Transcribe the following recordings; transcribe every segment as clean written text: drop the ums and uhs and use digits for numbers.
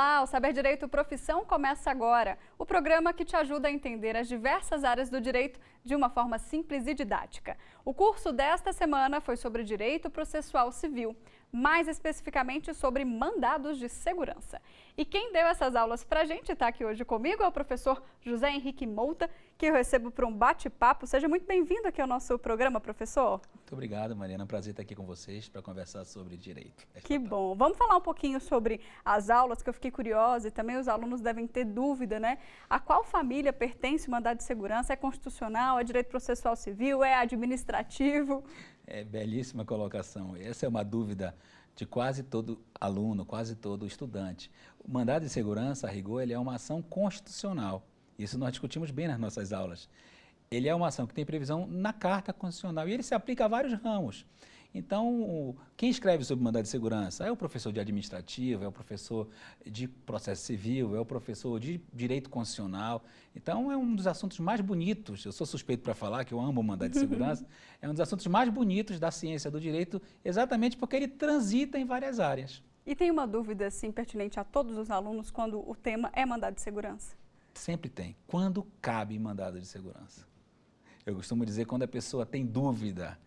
Olá, o Saber Direito Profissão começa agora. O programa que te ajuda a entender as diversas áreas do direito de uma forma simples e didática. O curso desta semana foi sobre Direito Processual Civil, mais especificamente sobre mandados de segurança. E quem deu essas aulas pra gente está aqui hoje comigo é o professor José Henrique Mouta, que eu recebo para um bate-papo. Seja muito bem-vindo aqui ao nosso programa, professor. Muito obrigado, Mariana. É um prazer estar aqui com vocês para conversar sobre direito. Que bom. Vamos falar um pouquinho sobre as aulas, que eu fiquei curiosa e também os alunos devem ter dúvida, né? A qual família pertence o mandado de segurança? É constitucional, é direito processual civil, é administrativo? É belíssima colocação. Essa é uma dúvida de quase todo aluno, quase todo estudante. O mandado de segurança, a rigor, ele é uma ação constitucional. Isso nós discutimos bem nas nossas aulas. Ele é uma ação que tem previsão na Carta Constitucional e ele se aplica a vários ramos. Então, quem escreve sobre mandado de segurança é o professor de administrativo, é o professor de processo civil, é o professor de direito constitucional. Então, é um dos assuntos mais bonitos, eu sou suspeito para falar que eu amo o mandado de segurança, é um dos assuntos mais bonitos da ciência do direito, exatamente porque ele transita em várias áreas. E tem uma dúvida, assim, pertinente a todos os alunos quando o tema é mandado de segurança? Sempre tem. Quando cabe mandado de segurança? Eu costumo dizer quando a pessoa tem dúvida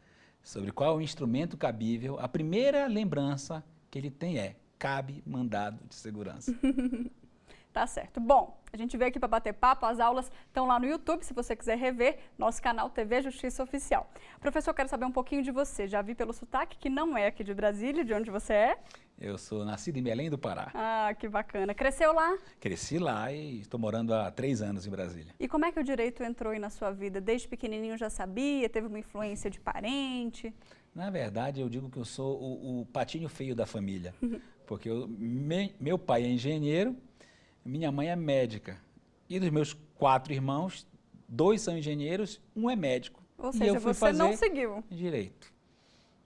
sobre qual é o instrumento cabível, a primeira lembrança que ele tem é: cabe mandado de segurança. Tá certo. Bom, a gente veio aqui para bater papo, as aulas estão lá no YouTube, se você quiser rever, nosso canal TV Justiça Oficial. Professor, quero saber um pouquinho de você. Já vi pelo sotaque que não é aqui de Brasília, de onde você é? Eu sou nascido em Belém do Pará. Ah, que bacana. Cresceu lá? Cresci lá e estou morando há 3 anos em Brasília. E como é que o direito entrou aí na sua vida? Desde pequenininho já sabia? Teve uma influência de parente? Na verdade, eu digo que eu sou o patinho feio da família, porque meu pai é engenheiro, minha mãe é médica. E dos meus 4 irmãos, 2 são engenheiros, 1 é médico. Ou seja, e eu fui você fazer não seguiu. direito.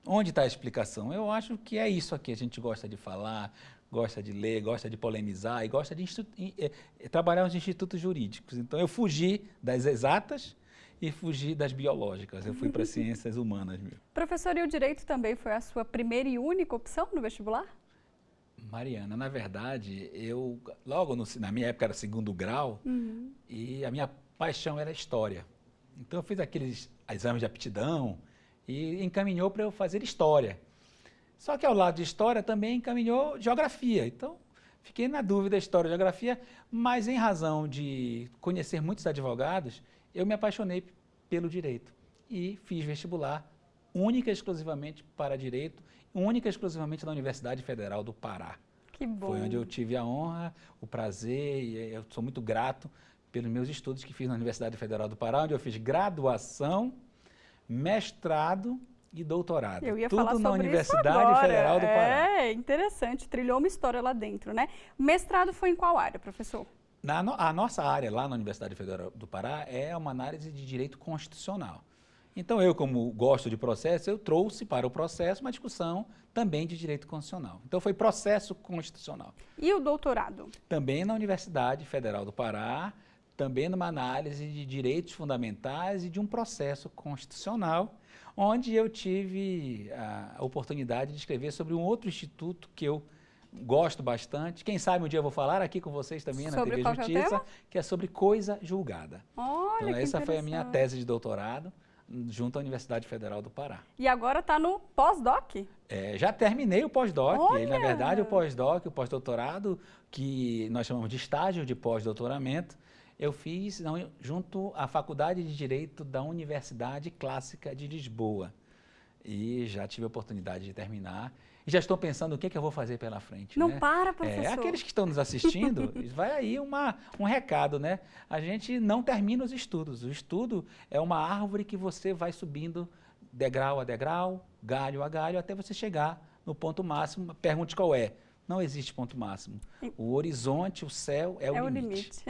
Onde está a explicação? Eu acho que é isso aqui. A gente gosta de falar, gosta de ler, gosta de polemizar e gosta de trabalhar nos institutos jurídicos. Então, eu fugi das exatas e fugi das biológicas. Eu fui para as ciências humanas mesmo. Professor, e o direito também foi a sua primeira e única opção no vestibular? Mariana, na verdade, eu logo na minha época era 2º grau e a minha paixão era história. Então, eu fiz aqueles exames de aptidão e encaminhou para eu fazer história. Só que ao lado de história também encaminhou geografia. Então, fiquei na dúvida história e geografia, mas em razão de conhecer muitos advogados, eu me apaixonei pelo direito e fiz vestibular única e exclusivamente para direito, única e exclusivamente na Universidade Federal do Pará. Que bom. Foi onde eu tive a honra, o prazer e eu sou muito grato pelos meus estudos que fiz na Universidade Federal do Pará, onde eu fiz graduação, mestrado e doutorado. Eu ia tudo falar na sobre Universidade isso agora. Federal do Pará. É interessante, trilhou uma história lá dentro, né? O mestrado foi em qual área, professor? A nossa área lá na Universidade Federal do Pará é uma análise de direito constitucional. Então eu, como gosto de processo, eu trouxe para o processo uma discussão também de direito constitucional. Então foi processo constitucional. E o doutorado? Também na Universidade Federal do Pará, também numa análise de direitos fundamentais e de um processo constitucional, onde eu tive a oportunidade de escrever sobre um outro instituto que eu gosto bastante. Quem sabe um dia eu vou falar aqui com vocês também na TV Justiça, que é sobre coisa julgada. Olha, então essa foi a minha tese de doutorado junto à Universidade Federal do Pará. E agora está no pós-doc? Já terminei o pós-doc. Na verdade, o pós-doc, o pós-doutorado, que nós chamamos de estágio de pós-doutoramento, eu fiz junto à Faculdade de Direito da Universidade Clássica de Lisboa. E já tive a oportunidade de terminar. E já estou pensando o que eu vou fazer pela frente. Não para, professor. Aqueles que estão nos assistindo, vai aí um recado, né? A gente não termina os estudos. O estudo é uma árvore que você vai subindo degrau a degrau, galho a galho, até você chegar no ponto máximo. Pergunte qual é. Não existe ponto máximo. O horizonte, o céu é o limite.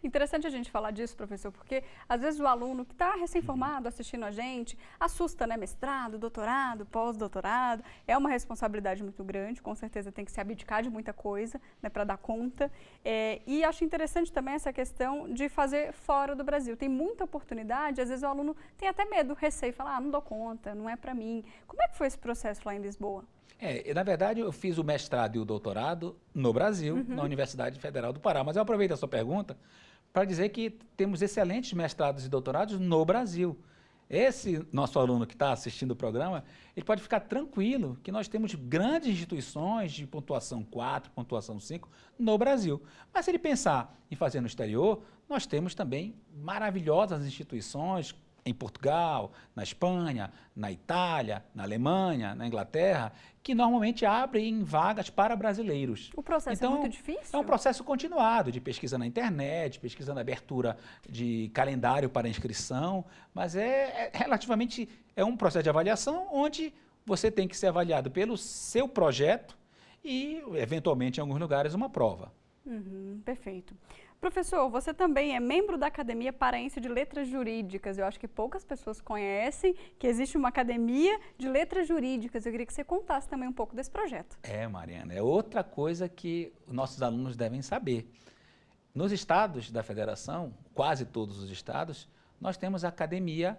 Interessante a gente falar disso, professor, porque às vezes o aluno que está recém-formado assistindo a gente assusta, né? Mestrado, doutorado, pós-doutorado. É uma responsabilidade muito grande, com certeza tem que se abdicar de muita coisa, né, para dar conta. E acho interessante também essa questão de fazer fora do Brasil. Tem muita oportunidade, às vezes o aluno tem até medo, receio, fala, não dou conta, não é para mim. Como é que foi esse processo lá em Lisboa? Na verdade, eu fiz o mestrado e o doutorado no Brasil, na Universidade Federal do Pará. Mas eu aproveito a sua pergunta para dizer que temos excelentes mestrados e doutorados no Brasil. Esse nosso aluno que está assistindo o programa, ele pode ficar tranquilo que nós temos grandes instituições de pontuação 4, pontuação 5 no Brasil. Mas se ele pensar em fazer no exterior, nós temos também maravilhosas instituições em Portugal, na Espanha, na Itália, na Alemanha, na Inglaterra, que normalmente abrem vagas para brasileiros. O processo é muito difícil? É um processo continuado de pesquisa na internet, pesquisa na abertura de calendário para inscrição, mas relativamente um processo de avaliação onde você tem que ser avaliado pelo seu projeto e, eventualmente, em alguns lugares, uma prova. Perfeito. Professor, você também é membro da Academia Paraense de Letras Jurídicas. Eu acho que poucas pessoas conhecem que existe uma Academia de Letras Jurídicas. Eu queria que você contasse também um pouco desse projeto. Mariana, é outra coisa que nossos alunos devem saber. Nos estados da federação, quase todos os estados, nós temos a Academia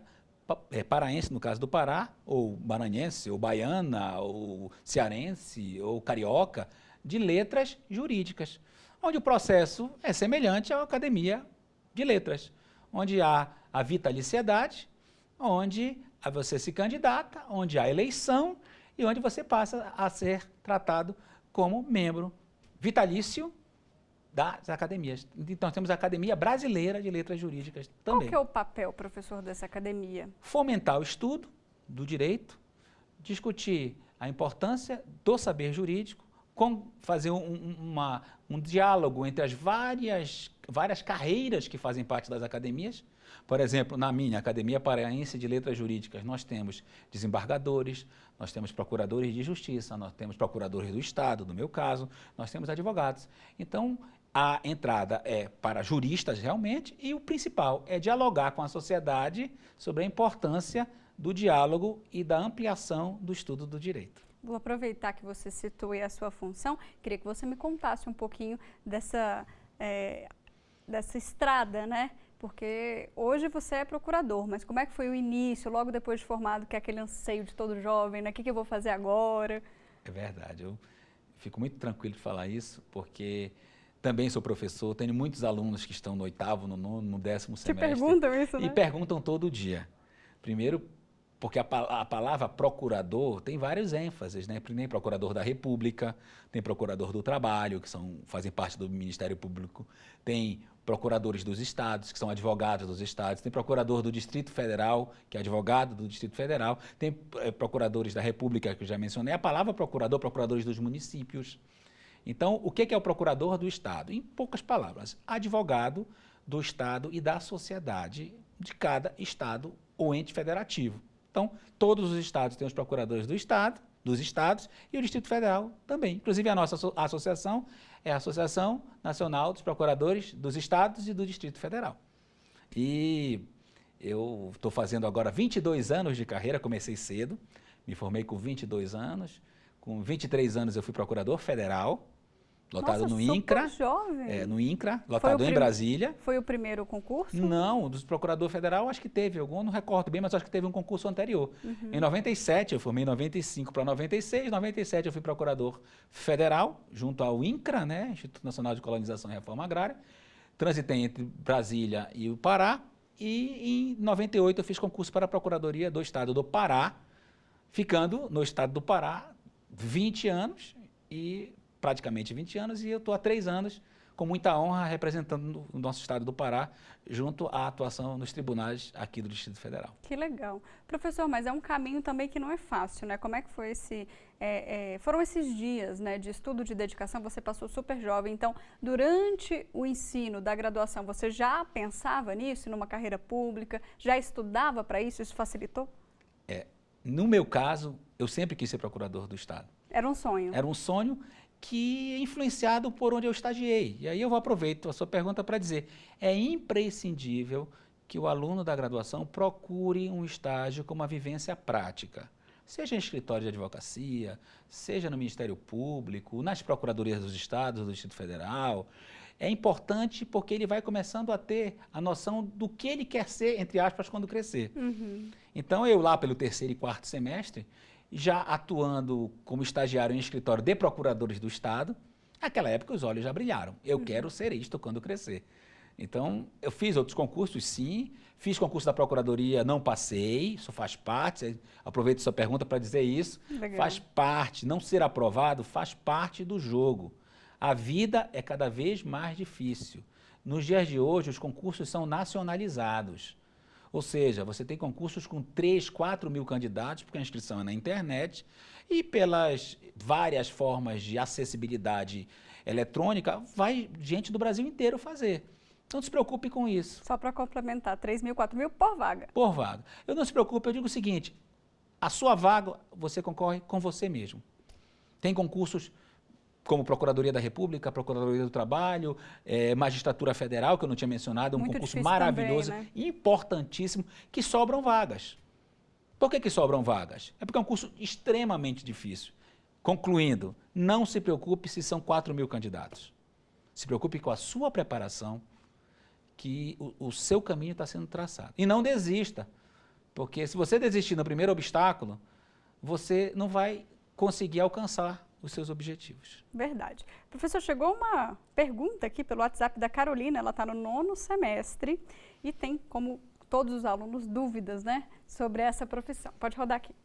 Paraense, no caso do Pará, ou maranhense, ou baiana, ou cearense, ou carioca, de letras jurídicas, onde o processo é semelhante à Academia de Letras, onde há a vitaliciedade, onde você se candidata, onde há eleição e onde você passa a ser tratado como membro vitalício das academias. Então, temos a Academia Brasileira de Letras Jurídicas também. Qual que é o papel, professor, dessa academia? Fomentar o estudo do direito, discutir a importância do saber jurídico, fazer um diálogo entre as várias carreiras que fazem parte das academias. Por exemplo, na minha Academia Paraense de Letras Jurídicas, nós temos desembargadores, nós temos procuradores de justiça, nós temos procuradores do Estado, no meu caso, nós temos advogados. Então, a entrada é para juristas realmente e o principal é dialogar com a sociedade sobre a importância do diálogo e da ampliação do estudo do direito. Vou aproveitar que você citou a sua função, queria que você me contasse um pouquinho dessa estrada, né? Porque hoje você é procurador, mas como é que foi o início, logo depois de formado, que é aquele anseio de todo jovem, né? O que eu vou fazer agora? É verdade, eu fico muito tranquilo de falar isso, porque também sou professor, tenho muitos alunos que estão no 8º, no 9º, no 10º semestre. Te perguntam isso, né? E perguntam todo dia. Primeiro, porque a palavra procurador tem vários ênfases, né? Tem procurador da República, tem procurador do Trabalho, que fazem parte do Ministério Público, tem procuradores dos estados, que são advogados dos estados, tem procurador do Distrito Federal, que é advogado do Distrito Federal, tem procuradores da República, que eu já mencionei. A palavra procurador, procuradores dos municípios. Então, o que é o procurador do Estado? Em poucas palavras, advogado do Estado e da sociedade de cada estado ou ente federativo. Então, todos os estados têm os procuradores do Estado, dos estados, e o Distrito Federal também. Inclusive, a nossa associação é a Associação Nacional dos Procuradores dos Estados e do Distrito Federal. E eu estou fazendo agora 22 anos de carreira, comecei cedo, me formei com 22 anos, com 23 anos eu fui procurador federal, lotado no INCRA. Jovem. No INCRA, lotado em Brasília. Foi o primeiro concurso? Não, dos procurador federal acho que teve algum, não recordo bem, mas acho que teve um concurso anterior. Em 97, eu formei em 95 para 96, em 97 eu fui procurador federal, junto ao INCRA, né, Instituto Nacional de Colonização e Reforma Agrária. Transitei entre Brasília e o Pará, e em 98 eu fiz concurso para a Procuradoria do Estado do Pará, ficando no Estado do Pará 20 anos e praticamente 20 anos, e eu estou há 3 anos, com muita honra, representando o nosso estado do Pará, junto à atuação nos tribunais aqui do Distrito Federal. Que legal. Professor, mas é um caminho também que não é fácil, né? Como é que foi foram esses dias, né, de estudo, de dedicação? Você passou super jovem, então, durante o ensino da graduação, você já pensava nisso, numa carreira pública? Já estudava para isso? Isso facilitou? No meu caso, eu sempre quis ser procurador do Estado. Era um sonho? Era um sonho que é influenciado por onde eu estagiei. E aí eu aproveito a sua pergunta para dizer, é imprescindível que o aluno da graduação procure um estágio com uma vivência prática, seja em escritório de advocacia, seja no Ministério Público, nas procuradorias dos estados, do Distrito Federal. É importante porque ele vai começando a ter a noção do que ele quer ser, entre aspas, quando crescer. Então, eu lá pelo 3º e 4º semestre, já atuando como estagiário em escritório de procuradores do Estado. Naquela época os olhos já brilharam. Eu quero ser isto quando crescer. Então, eu fiz outros concursos, sim. Fiz concurso da Procuradoria, não passei. Isso faz parte. Aproveito sua pergunta para dizer isso. Legal. Faz parte. Não ser aprovado faz parte do jogo. A vida é cada vez mais difícil. Nos dias de hoje, os concursos são nacionalizados. Ou seja, você tem concursos com 3, 4 mil candidatos, porque a inscrição é na internet, e pelas várias formas de acessibilidade eletrônica, vai gente do Brasil inteiro fazer. Então, não se preocupe com isso. Só para complementar, 3 mil, 4 mil por vaga. Por vaga. Eu não se preocupe, eu digo o seguinte, a sua vaga, você concorre com você mesmo. Tem concursos como Procuradoria da República, Procuradoria do Trabalho, Magistratura Federal, que eu não tinha mencionado, um concurso maravilhoso, também, né? Importantíssimo, que sobram vagas. Por que sobram vagas? É porque é um curso extremamente difícil. Concluindo, não se preocupe se são 4 mil candidatos. Se preocupe com a sua preparação, que o seu caminho está sendo traçado. E não desista, porque se você desistir no primeiro obstáculo, você não vai conseguir alcançar os seus objetivos. Verdade. Professor, chegou uma pergunta aqui pelo WhatsApp da Carolina, ela está no 9º semestre e tem, como todos os alunos, dúvidas, né, sobre essa profissão. Pode rodar aqui.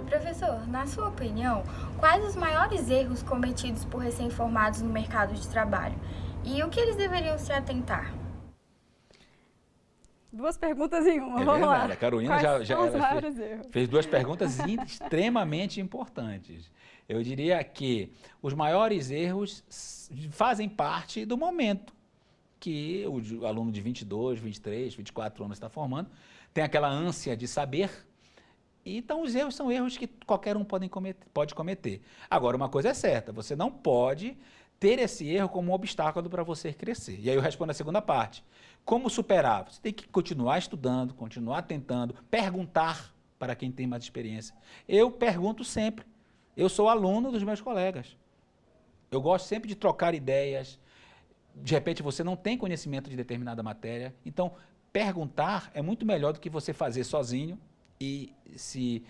Professor, na sua opinião, quais os maiores erros cometidos por recém-formados no mercado de trabalho e o que eles deveriam se atentar? 2 perguntas em uma, Vamos lá. A Carolina fez 2 perguntas extremamente importantes. Eu diria que os maiores erros fazem parte do momento que o aluno de 22, 23, 24 anos está formando, tem aquela ânsia de saber. Então, os erros são erros que qualquer um pode cometer. Agora, uma coisa é certa, você não pode ter esse erro como um obstáculo para você crescer. E aí eu respondo a segunda parte. Como superar? Você tem que continuar estudando, continuar tentando, perguntar para quem tem mais experiência. Eu pergunto sempre. Eu sou aluno dos meus colegas. Eu gosto sempre de trocar ideias. De repente, você não tem conhecimento de determinada matéria. Então, perguntar é muito melhor do que você fazer sozinho e se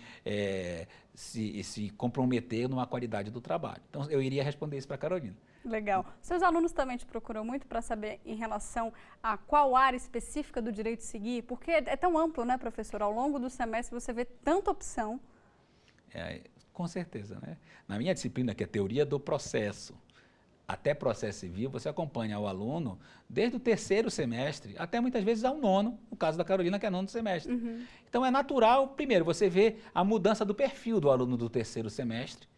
comprometer numa qualidade do trabalho. Então, eu iria responder isso para a Carolina. Legal. Seus alunos também te procuram muito para saber em relação a qual área específica do direito seguir? Porque é tão amplo, né, professor? Ao longo do semestre você vê tanta opção. Com certeza, né? Na minha disciplina, que é Teoria do Processo, até processo civil, você acompanha o aluno desde o 3º semestre até muitas vezes ao 9º, no caso da Carolina, que é 9º semestre. Uhum. Então, é natural, primeiro, você vê a mudança do perfil do aluno do 3º semestre,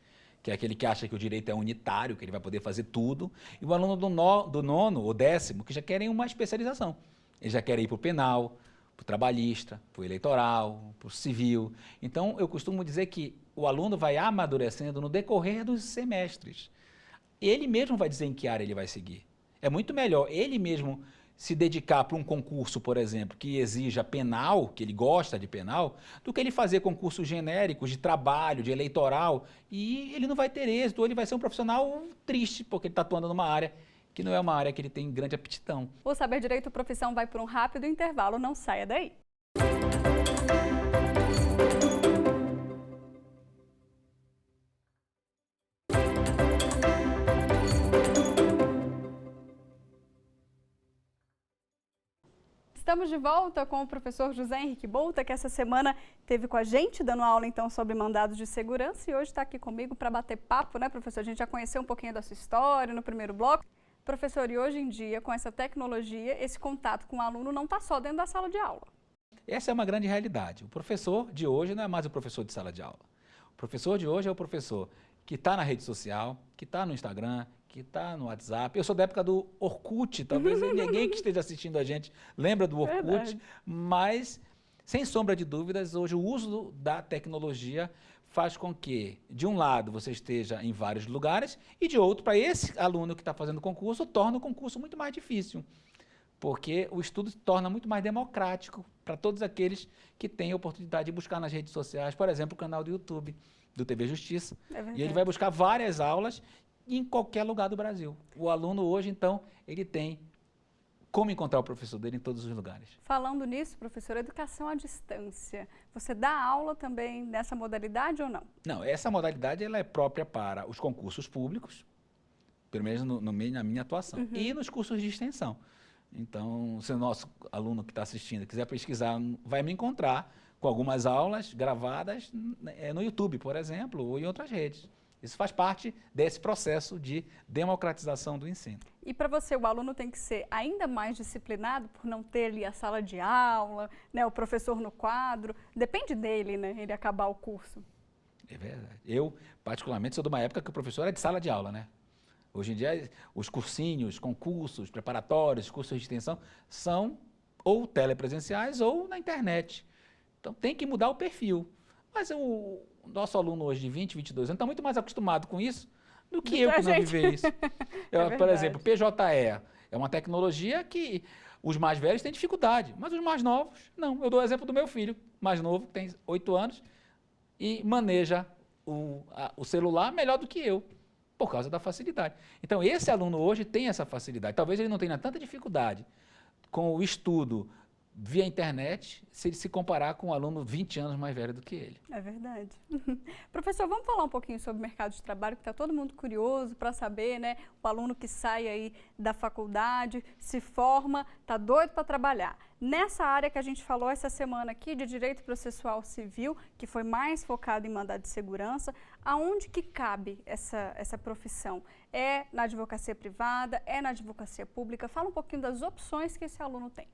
que é aquele que acha que o direito é unitário, que ele vai poder fazer tudo, e o aluno do 9º ou 10º, que já querem uma especialização. Eles já querem ir para o penal, para o trabalhista, para o eleitoral, para o civil. Então, eu costumo dizer que o aluno vai amadurecendo no decorrer dos semestres. Ele mesmo vai dizer em que área ele vai seguir. É muito melhor ele mesmo se dedicar para um concurso, por exemplo, que exija penal, que ele gosta de penal, do que ele fazer concursos genéricos de trabalho, de eleitoral, e ele não vai ter êxito, ou ele vai ser um profissional triste, porque ele está atuando numa área que não é uma área que ele tem grande aptidão. O Saber Direito Profissão vai por um rápido intervalo, não saia daí. Estamos de volta com o professor José Henrique Bouta, que essa semana esteve com a gente, dando aula então sobre mandados de segurança e hoje está aqui comigo para bater papo, né, professor? A gente já conheceu um pouquinho da sua história no primeiro bloco. Professor, e hoje em dia, com essa tecnologia, esse contato com o aluno não está só dentro da sala de aula. Essa é uma grande realidade. O professor de hoje não é mais o professor de sala de aula. O professor de hoje é o professor que está na rede social, que está no Instagram, que está no WhatsApp. Eu sou da época do Orkut, talvez ninguém que esteja assistindo a gente lembra do Orkut, verdade. Mas, sem sombra de dúvidas, hoje o uso da tecnologia faz com que, de um lado, você esteja em vários lugares e, de outro, para esse aluno que está fazendo o concurso, torna o concurso muito mais difícil, porque o estudo se torna muito mais democrático para todos aqueles que têm a oportunidade de buscar nas redes sociais, por exemplo, o canal do YouTube, do TV Justiça. E ele vai buscar várias aulas em qualquer lugar do Brasil. O aluno hoje, então, ele tem como encontrar o professor dele em todos os lugares. Falando nisso, professor, educação à distância. Você dá aula também nessa modalidade ou não? Não, essa modalidade ela é própria para os concursos públicos, pelo menos na minha atuação, e nos cursos de extensão. Então, se o nosso aluno que está assistindo quiser pesquisar, vai me encontrar com algumas aulas gravadas no YouTube, por exemplo, ou em outras redes. Isso faz parte desse processo de democratização do ensino. E para você, o aluno tem que ser ainda mais disciplinado por não ter ali a sala de aula, né, o professor no quadro. Depende dele, né, ele acabar o curso. É verdade. Eu, particularmente, sou de uma época que o professor era de sala de aula, né? Hoje em dia, os cursinhos, concursos, preparatórios, cursos de extensão, são ou telepresenciais ou na internet. Então, tem que mudar o perfil. Mas o nosso aluno hoje de 20, 22 anos está muito mais acostumado com isso do que eu que não vivi isso. Por exemplo, PJE é uma tecnologia que os mais velhos têm dificuldade, mas os mais novos, não. Eu dou o exemplo do meu filho, mais novo, que tem 8 anos, e maneja o celular melhor do que eu, por causa da facilidade. Então, esse aluno hoje tem essa facilidade. Talvez ele não tenha tanta dificuldade com o estudo via internet, se ele se comparar com um aluno 20 anos mais velho do que ele. É verdade. Professor, vamos falar um pouquinho sobre o mercado de trabalho, que está todo mundo curioso para saber, né? O aluno que sai aí da faculdade, se forma, está doido para trabalhar. Nessa área que a gente falou essa semana aqui, de Direito Processual Civil, que foi mais focado em mandado de segurança, aonde que cabe essa profissão? É na advocacia privada? É na advocacia pública? Fala um pouquinho das opções que esse aluno tem.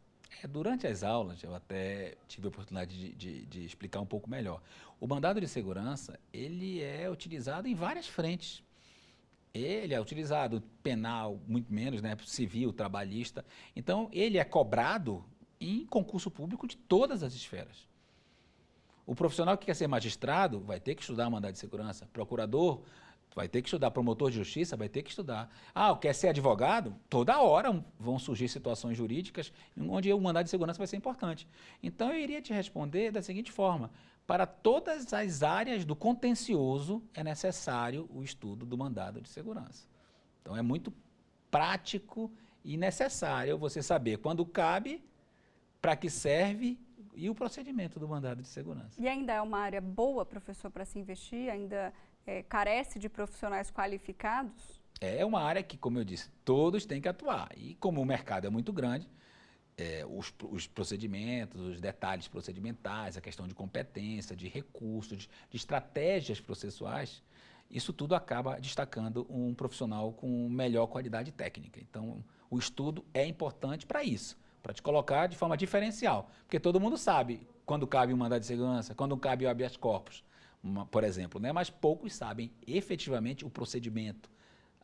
Durante as aulas, eu até tive a oportunidade de explicar um pouco melhor. O mandado de segurança, ele é utilizado em várias frentes. Ele é utilizado penal, muito menos, né, civil, trabalhista. Então, ele é cobrado em concurso público de todas as esferas. O profissional que quer ser magistrado vai ter que estudar mandado de segurança. Procurador vai ter que estudar, promotor de justiça vai ter que estudar. Quer ser advogado? Toda hora vão surgir situações jurídicas onde o mandado de segurança vai ser importante. Então, eu iria te responder da seguinte forma: para todas as áreas do contencioso é necessário o estudo do mandado de segurança. Então, é muito prático e necessário você saber quando cabe, para que serve e o procedimento do mandado de segurança. E ainda é uma área boa, professor, para se investir? Ainda carece de profissionais qualificados? É uma área que, como eu disse, todos têm que atuar. E como o mercado é muito grande, os procedimentos, os detalhes procedimentais, a questão de competência, de recursos, de estratégias processuais, isso tudo acaba destacando um profissional com melhor qualidade técnica. Então, o estudo é importante para isso, para te colocar de forma diferencial. Porque todo mundo sabe quando cabe um mandado de segurança, quando cabe o habeas corpus, por exemplo, né? Mas poucos sabem efetivamente o procedimento,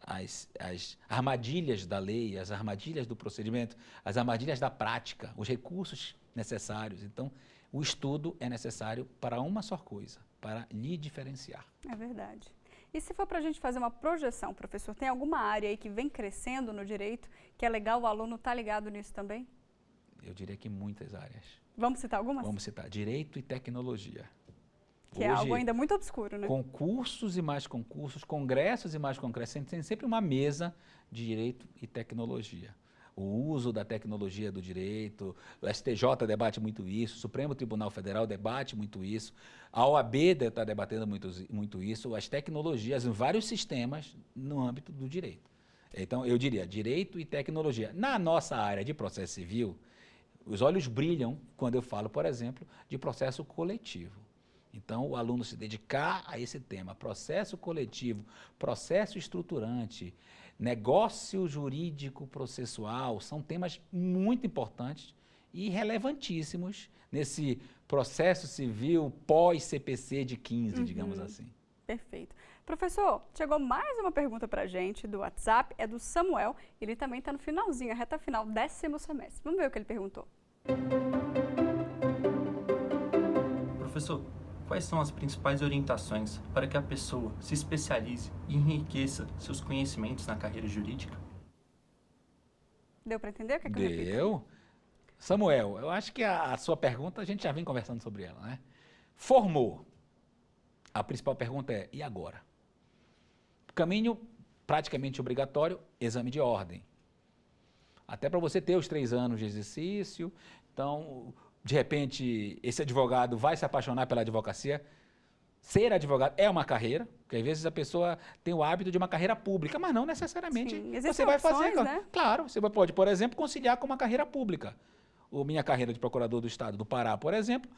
as armadilhas da lei, as armadilhas do procedimento, as armadilhas da prática, os recursos necessários. Então, o estudo é necessário para uma só coisa, para lhe diferenciar. É verdade. E se for para a gente fazer uma projeção, professor, tem alguma área aí que vem crescendo no direito, que é legal o aluno estar ligado nisso também? Eu diria que muitas áreas. Vamos citar algumas? Vamos citar direito e tecnologia. Que é algo ainda muito obscuro, né? Concursos e mais concursos, congressos e mais congressos, tem sempre uma mesa de direito e tecnologia. O uso da tecnologia do direito, o STJ debate muito isso, o Supremo Tribunal Federal debate muito isso, a OAB está debatendo muito isso, as tecnologias em vários sistemas no âmbito do direito. Então, eu diria direito e tecnologia. Na nossa área de processo civil, os olhos brilham quando eu falo, por exemplo, de processo coletivo. Então, o aluno se dedicar a esse tema, processo coletivo, processo estruturante, negócio jurídico processual, são temas muito importantes e relevantíssimos nesse processo civil pós-CPC de 15, digamos assim. Perfeito. Professor, chegou mais uma pergunta para a gente do WhatsApp, é do Samuel, ele também está no finalzinho, a reta final, 10º semestre. Vamos ver o que ele perguntou. Professor, quais são as principais orientações para que a pessoa se especialize e enriqueça seus conhecimentos na carreira jurídica? Deu para entender o que é que eu repito? Deu. Samuel, eu acho que a sua pergunta, a gente já vem conversando sobre ela, né? Formou. A principal pergunta é, e agora? Caminho praticamente obrigatório, exame de ordem. até para você ter os 3 anos de exercício. Então, de repente, esse advogado vai se apaixonar pela advocacia. Ser advogado é uma carreira, porque às vezes a pessoa tem o hábito de uma carreira pública, mas não necessariamente você vai fazer. Né? Claro, você pode, por exemplo, conciliar com uma carreira pública. Minha carreira de procurador do Estado do Pará, por exemplo,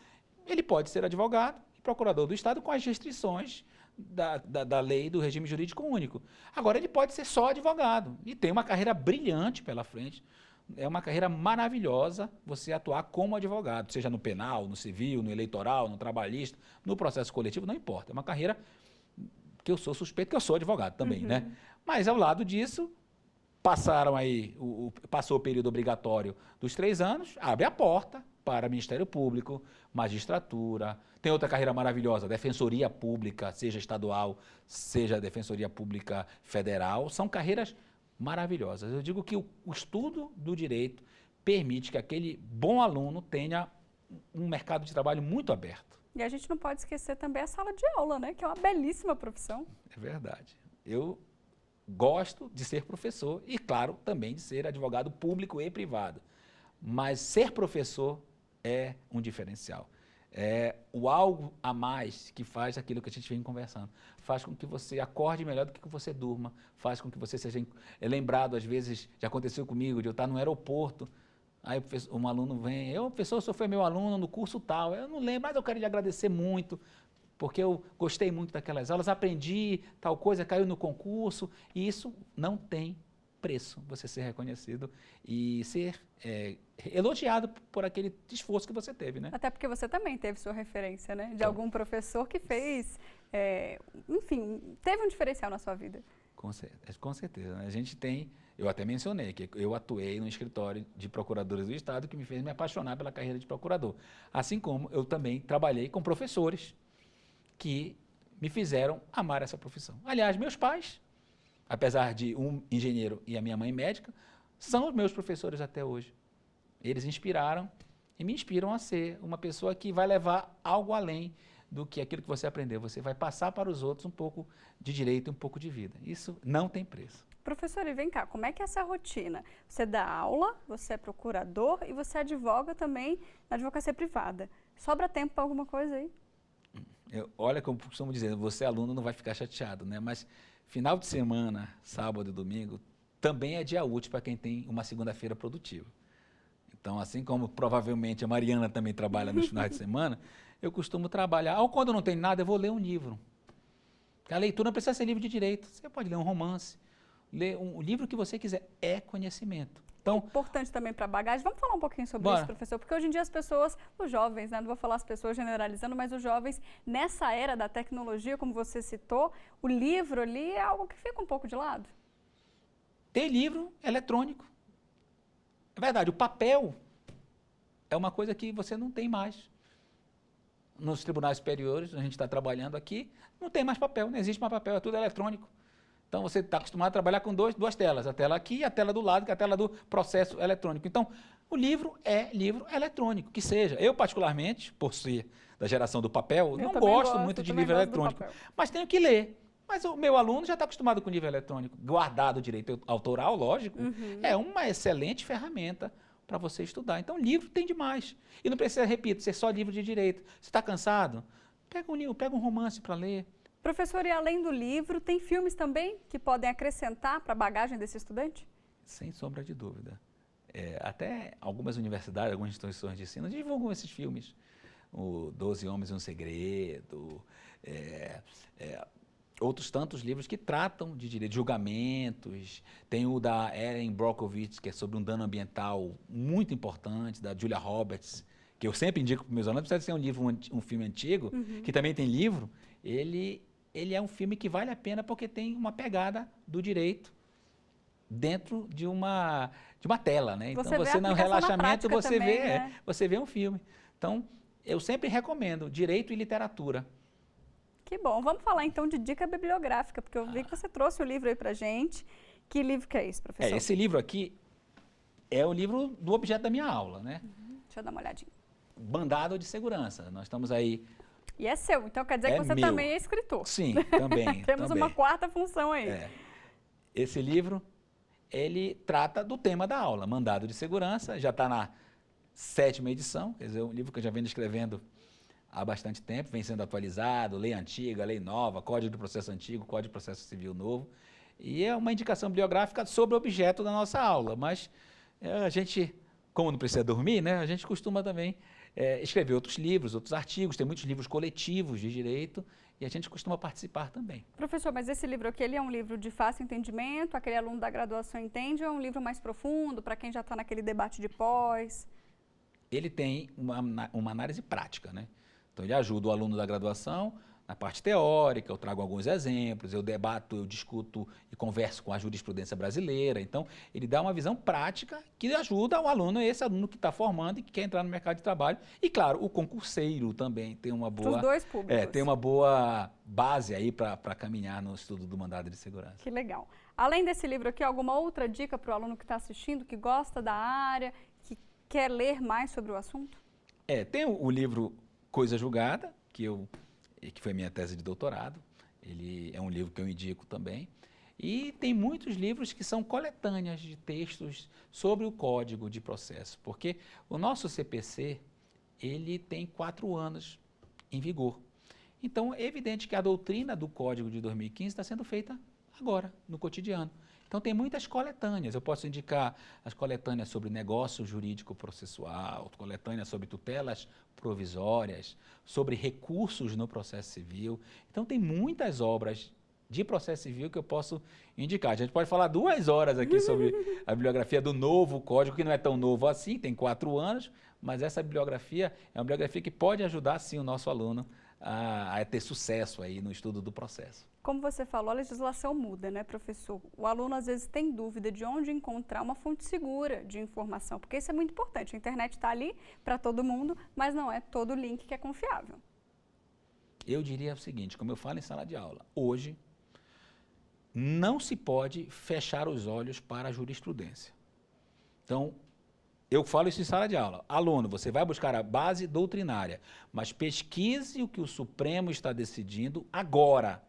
ele pode ser advogado e procurador do Estado com as restrições da lei do regime jurídico único. Agora, ele pode ser só advogado e tem uma carreira brilhante pela frente. É uma carreira maravilhosa você atuar como advogado, seja no penal, no civil, no eleitoral, no trabalhista, no processo coletivo, não importa. É uma carreira que eu sou suspeito, que eu sou advogado também, né? Mas, ao lado disso, passou o período obrigatório dos 3 anos, abre a porta para Ministério Público, magistratura. Tem outra carreira maravilhosa, Defensoria Pública, seja estadual, seja Defensoria Pública Federal. São carreiras maravilhosas. Eu digo que o estudo do direito permite que aquele bom aluno tenha um mercado de trabalho muito aberto. E a gente não pode esquecer também a sala de aula, né? Que é uma belíssima profissão. É verdade. Eu gosto de ser professor e, claro, também de ser advogado público e privado. Mas ser professor é um diferencial. É o algo a mais que faz aquilo que a gente vem conversando. Faz com que você acorde melhor do que você durma, faz com que você seja lembrado, às vezes, já aconteceu comigo, de eu estar no aeroporto, aí um aluno vem, professor, o senhor foi meu aluno no curso tal, eu não lembro, mas eu quero lhe agradecer muito, porque eu gostei muito daquelas aulas, aprendi tal coisa, caiu no concurso, e isso não tem preço, você ser reconhecido e ser elogiado por aquele esforço que você teve, né? Até porque você também teve sua referência, né? De algum professor que fez, enfim, teve um diferencial na sua vida. Com certeza. Né? A gente tem, eu até mencionei que eu atuei no escritório de procuradores do Estado que me fez me apaixonar pela carreira de procurador. Assim como eu também trabalhei com professores que me fizeram amar essa profissão. Aliás, meus pais, apesar de um engenheiro e a minha mãe médica, são os meus professores até hoje. Eles inspiraram e me inspiram a ser uma pessoa que vai levar algo além do que aquilo que você aprendeu. Você vai passar para os outros um pouco de direito e um pouco de vida. Isso não tem preço. Professor, e vem cá, como é que é essa rotina? Você dá aula, você é procurador e você advoga também na advocacia privada. Sobra tempo para alguma coisa aí? Olha, como costumo dizer, você aluno não vai ficar chateado, né? Mas final de semana, sábado e domingo, também é dia útil para quem tem uma segunda-feira produtiva. Então, assim como provavelmente a Mariana também trabalha nos finais de semana, eu costumo trabalhar. Ou quando não tem nada, eu vou ler um livro. A leitura não precisa ser livro de direito. Você pode ler um romance, ler um livro que você quiser. É conhecimento. Então, importante também para a bagagem. Vamos falar um pouquinho sobre isso, professor? Porque hoje em dia as pessoas, os jovens, né? Não vou falar as pessoas generalizando, mas os jovens, nessa era da tecnologia, como você citou, o livro ali é algo que fica um pouco de lado. Tem livro eletrônico. É verdade, o papel é uma coisa que você não tem mais. Nos tribunais superiores, a gente está trabalhando aqui, não tem mais papel, não existe mais papel, é tudo eletrônico. Então, você está acostumado a trabalhar com duas telas, a tela aqui e a tela do lado, que é a tela do processo eletrônico. Então, o livro é livro eletrônico, que seja. Eu, particularmente, por ser da geração do papel, não gosto muito de livro eletrônico, mas tenho que ler. Mas o meu aluno já está acostumado com livro eletrônico, guardado o direito autoral, lógico, é uma excelente ferramenta para você estudar. Então, livro tem demais. E não precisa, repito, ser só livro de direito. Você está cansado? Pega um romance para ler. Professor, e além do livro, tem filmes também que podem acrescentar para a bagagem desse estudante? Sem sombra de dúvida. Até algumas universidades, algumas instituições de ensino divulgam esses filmes. O 12 Homens e um Segredo, outros tantos livros que tratam de direito, julgamentos. Tem o da Erin Brockovich, que é sobre um dano ambiental muito importante, da Julia Roberts, que eu sempre indico para os meus alunos, apesar de ser um livro, um filme antigo, que também tem livro, ele é um filme que vale a pena porque tem uma pegada do direito dentro de uma tela, né? Então, você no relaxamento, você vê um filme. Então, eu sempre recomendo direito e literatura. Que bom. Vamos falar então de dica bibliográfica, porque eu vi que você trouxe o livro aí pra gente. Que livro que é esse, professor? Esse livro aqui é o livro do objeto da minha aula, né? Deixa eu dar uma olhadinha. Mandado de segurança. Nós estamos aí... E é seu, então quer dizer que você também é escritor. Sim, também. Temos uma quarta função aí. Esse livro ele trata do tema da aula, mandado de segurança, já está na 7ª edição, quer dizer, um livro que eu já venho escrevendo há bastante tempo, vem sendo atualizado, lei antiga, lei nova, Código do Processo Antigo, Código de Processo Civil novo, e é uma indicação bibliográfica sobre o objeto da nossa aula, mas a gente, como não precisa dormir, né, a gente costuma também escrever outros livros, outros artigos, tem muitos livros coletivos de direito, e a gente costuma participar também. Professor, mas esse livro aqui, ele é um livro de fácil entendimento, aquele aluno da graduação entende, ou é um livro mais profundo, para quem já está naquele debate de pós? Ele tem uma análise prática, né? Então, ele ajuda o aluno da graduação na parte teórica, eu trago alguns exemplos, eu debato, eu discuto e converso com a jurisprudência brasileira. Então, ele dá uma visão prática que ajuda o aluno, esse aluno que está formando e que quer entrar no mercado de trabalho. E, claro, o concurseiro também tem uma boa... Os dois públicos. Tem uma boa base aí para caminhar no estudo do mandado de segurança. Que legal. Além desse livro aqui, alguma outra dica para o aluno que está assistindo, que gosta da área, que quer ler mais sobre o assunto? Tem o livro Coisa Julgada, que foi minha tese de doutorado. Ele é um livro que eu indico também. E tem muitos livros que são coletâneas de textos sobre o Código de Processo, porque o nosso CPC, ele tem 4 anos em vigor. Então, é evidente que a doutrina do Código de 2015 está sendo feita agora, no cotidiano. Então, tem muitas coletâneas. Eu posso indicar as coletâneas sobre negócio jurídico processual, coletâneas sobre tutelas provisórias, sobre recursos no processo civil. Então, tem muitas obras de processo civil que eu posso indicar. A gente pode falar 2 horas aqui sobre a bibliografia do novo Código, que não é tão novo assim, tem 4 anos, mas essa bibliografia é uma bibliografia que pode ajudar, sim, o nosso aluno a ter sucesso aí no estudo do processo. Como você falou, a legislação muda, né, professor? O aluno às vezes tem dúvida de onde encontrar uma fonte segura de informação, porque isso é muito importante. A internet está ali para todo mundo, mas não é todo link que é confiável. Eu diria o seguinte, como eu falo em sala de aula, hoje não se pode fechar os olhos para a jurisprudência. Então, eu falo isso em sala de aula. Aluno, você vai buscar a base doutrinária, mas pesquise o que o Supremo está decidindo agora.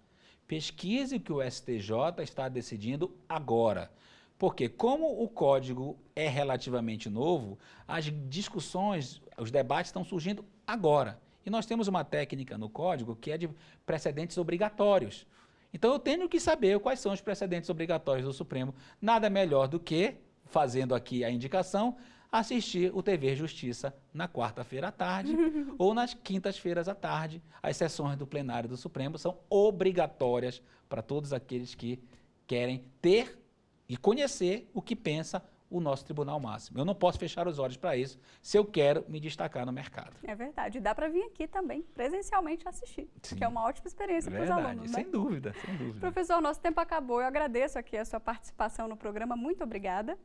Pesquise o que o STJ está decidindo agora. Porque como o código é relativamente novo, as discussões, os debates estão surgindo agora. E nós temos uma técnica no código que é de precedentes obrigatórios. Então eu tenho que saber quais são os precedentes obrigatórios do Supremo. Nada melhor do que, fazendo aqui a indicação, assistir o TV Justiça na quarta-feira à tarde ou nas quintas-feiras à tarde. As sessões do plenário do Supremo são obrigatórias para todos aqueles que querem ter e conhecer o que pensa o nosso Tribunal Máximo. Eu não posso fechar os olhos para isso se eu quero me destacar no mercado. É verdade. Dá para vir aqui também, presencialmente, assistir, Sim. Que é uma ótima experiência para os alunos, né? Sem dúvida, sem dúvida. Professor, nosso tempo acabou. Eu agradeço aqui a sua participação no programa. Muito obrigada.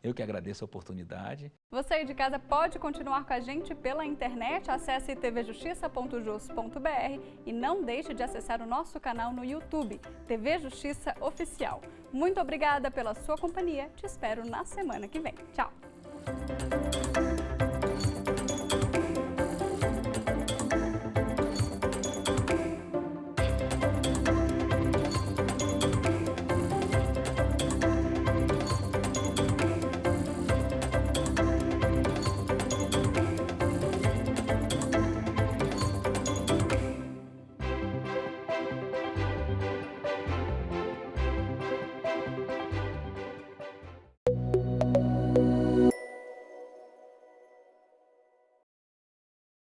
Eu que agradeço a oportunidade. Você aí de casa pode continuar com a gente pela internet. Acesse tvjustiça.jus.br e não deixe de acessar o nosso canal no YouTube, TV Justiça Oficial. Muito obrigada pela sua companhia. Te espero na semana que vem. Tchau!